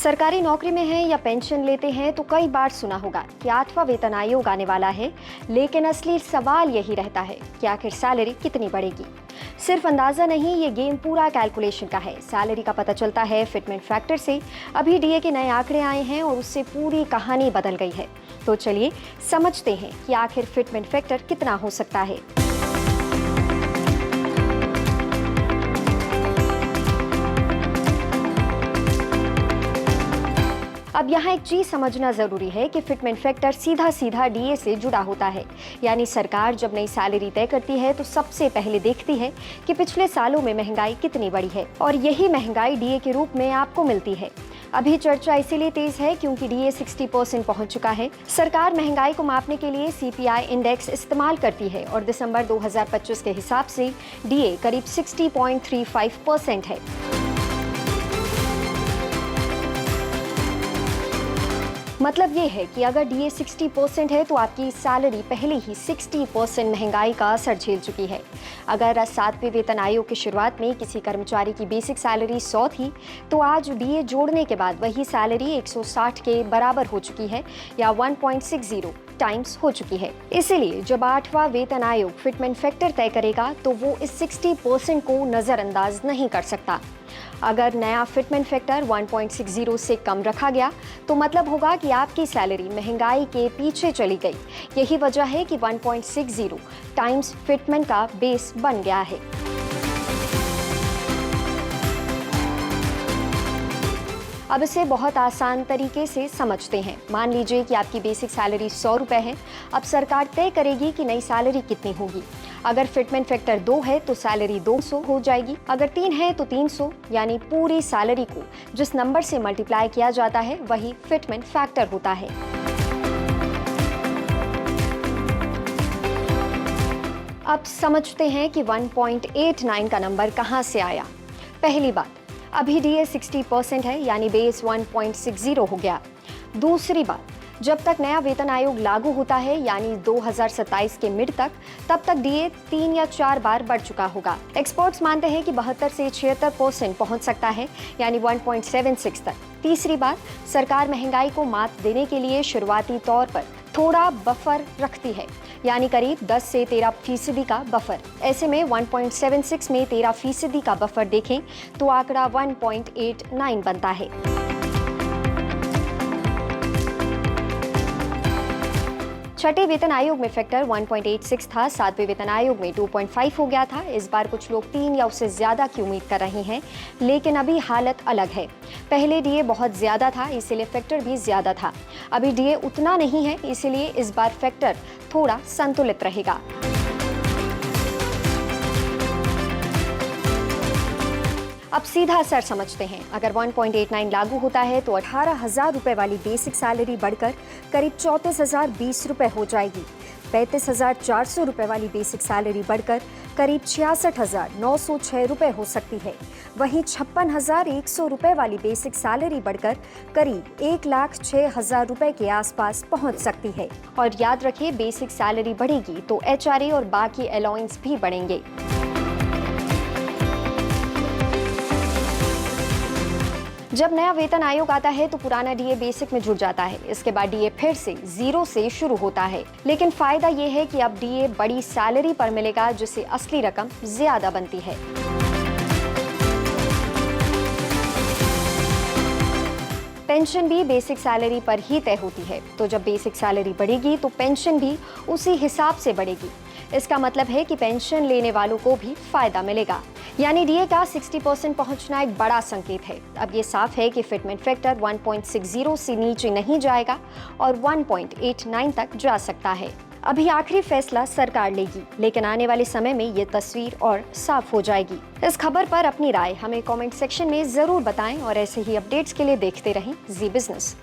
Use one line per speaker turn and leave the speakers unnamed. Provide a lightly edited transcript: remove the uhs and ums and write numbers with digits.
सरकारी नौकरी में हैं या पेंशन लेते हैं तो कई बार सुना होगा कि 8वां वेतन आयोग आने वाला है, लेकिन असली सवाल यही रहता है कि आखिर सैलरी कितनी बढ़ेगी। सिर्फ अंदाजा नहीं, ये गेम पूरा कैलकुलेशन का है। सैलरी का पता चलता है फिटमेंट फैक्टर से। अभी डीए के नए आंकड़े आए हैं और उससे पूरी कहानी बदल गई है। तो चलिए समझते हैं कि आखिर फिटमेंट फैक्टर कितना हो सकता है। अब यहाँ एक चीज समझना जरूरी है कि फिटमेंट फैक्टर सीधा सीधा डीए से जुड़ा होता है। यानी सरकार जब नई सैलरी तय करती है तो सबसे पहले देखती है कि पिछले सालों में महंगाई कितनी बढ़ी है, और यही महंगाई डीए के रूप में आपको मिलती है। अभी चर्चा इसीलिए तेज है क्योंकि डीए 60% पहुंच चुका है। सरकार महंगाई को मापने के लिए सीपीआई इंडेक्स इस्तेमाल करती है और दिसंबर 2025 के हिसाब से डीए करीब 60.35% है। मतलब ये है कि अगर डीए 60% है तो आपकी सैलरी पहले ही 60% महंगाई का असर झेल चुकी है। अगर 7वें वेतन आयोग की शुरुआत में किसी कर्मचारी की बेसिक सैलरी 100 थी, तो आज डीए जोड़ने के बाद वही सैलरी 160 के बराबर हो चुकी है, या 1.60 टाइम्स हो चुकी है। इसीलिए जब 8वां वेतन आयोग फिटमेंट फैक्टर तय करेगा तो वो इस 60% को नज़रअंदाज नहीं कर सकता। अगर नया फिटमेंट फैक्टर 1.60 से कम रखा गया तो मतलब होगा कि आपकी सैलरी महंगाई के पीछे चली गई। यही वजह है कि 1.60 टाइम्स फिटमेंट का बेस बन गया है। अब इसे बहुत आसान तरीके से समझते हैं। मान लीजिए कि आपकी बेसिक सैलरी 100 रुपए है। अब सरकार तय करेगी कि नई सैलरी कितनी होगी। अगर फिटमेंट फैक्टर 2 है तो सैलरी 200 हो जाएगी, अगर 3 है तो 300। यानी पूरी सैलरी को जिस नंबर से मल्टीप्लाई किया जाता है वही फिटमेंट फैक्टर होता है। अब समझते हैं कि 1.89 का नंबर कहां से आया। पहली बात, अभी डीए 60% है, यानी बेस 1.60 हो गया। दूसरी बात, जब तक नया वेतन आयोग लागू होता है यानी 2027 के मिड तक, तब तक डीए 3 या 4 बार बढ़ चुका होगा। एक्सपर्ट्स मानते हैं कि 72 से 76% पहुंच सकता है, यानी 1.76 तक। तीसरी बात, सरकार महंगाई को मात देने के लिए शुरुआती तौर पर थोड़ा बफर रखती है, यानी करीब 10 से 13% का बफर। ऐसे में 1.76 में 13% का बफर देखें तो आंकड़ा 1.89 बनता है। छठे वेतन आयोग में फैक्टर 1.86 था, 7वें वेतन आयोग में 2.5 हो गया था। इस बार कुछ लोग 3 या उससे ज्यादा की उम्मीद कर रहे हैं, लेकिन अभी हालत अलग है। पहले डीए बहुत ज्यादा था, इसीलिए फैक्टर भी ज्यादा था। अभी डीए उतना नहीं है, इसीलिए इस बार फैक्टर थोड़ा संतुलित रहेगा। अब सीधा असर समझते हैं। अगर 1.89 लागू होता है तो 18,000 रुपए वाली बेसिक सैलरी बढ़कर करीब 34,020 रुपए हो जाएगी। 35,400 रुपए वाली बेसिक सैलरी बढ़कर करीब 66,906 रुपए हो सकती है। वहीं 56,100 रुपए वाली बेसिक सैलरी बढ़कर करीब 1,06,000 रुपए के आसपास पहुंच सकती है। और याद रखिए, बेसिक सैलरी बढ़ेगी तो एचआरए और बाकी अलाउंस भी बढ़ेंगे। जब नया वेतन आयोग आता है तो पुराना डीए बेसिक में जुड़ जाता है। इसके बाद डीए फिर से 0 से शुरू होता है। लेकिन फायदा ये है कि अब डीए बड़ी सैलरी पर मिलेगा, जिससे असली रकम ज्यादा बनती है। पेंशन भी बेसिक सैलरी पर ही तय होती है, तो जब बेसिक सैलरी बढ़ेगी तो पेंशन भी उसी हिसाब से बढ़ेगी। इसका मतलब है कि पेंशन लेने वालों को भी फायदा मिलेगा। यानी डीए का 60% पहुंचना एक बड़ा संकेत है। अब ये साफ है कि फिटमेंट फैक्टर 1.60 से नीचे नहीं जाएगा और 1.89 तक जा सकता है। अभी आखिरी फैसला सरकार लेगी, लेकिन आने वाले समय में ये तस्वीर और साफ हो जाएगी। इस खबर पर अपनी राय हमें कमेंट सेक्शन में जरूर बताएं और ऐसे ही अपडेट्स के लिए देखते रहें जी बिजनेस।